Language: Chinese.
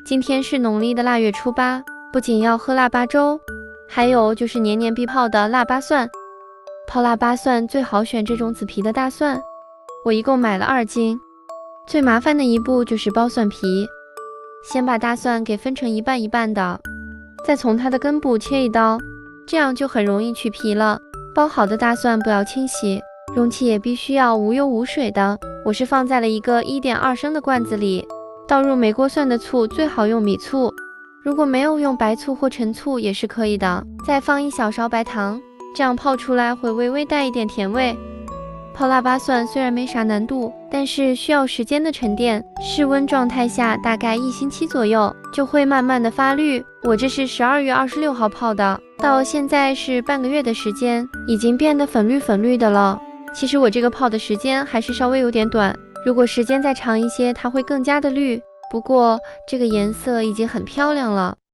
今天是农历的腊月初8，不仅要喝腊八粥，还有就是年年必泡的腊八蒜。泡腊八蒜最好选这种紫皮的大蒜，我一共买了2斤。最麻烦的一步就是剥蒜皮，先把大蒜给分成一半一半的，再从它的根部切一刀，这样就很容易去皮了。剥好的大蒜不要清洗，容器也必须要无油无水的。我是放在了一个1.2升的罐子里，倒入没过蒜的醋，最好用米醋，如果没有用白醋或陈醋也是可以的。再放1小勺白糖，这样泡出来会微微带一点甜味。泡腊八蒜虽然没啥难度，但是需要时间的沉淀，室温状态下大概1星期左右就会慢慢的发绿。我这是12月26号泡的，到现在是半个月的时间，已经变得粉绿的了。其实我这个泡的时间还是稍微有点短，如果时间再长一些，它会更加的绿。不过这个颜色已经很漂亮了。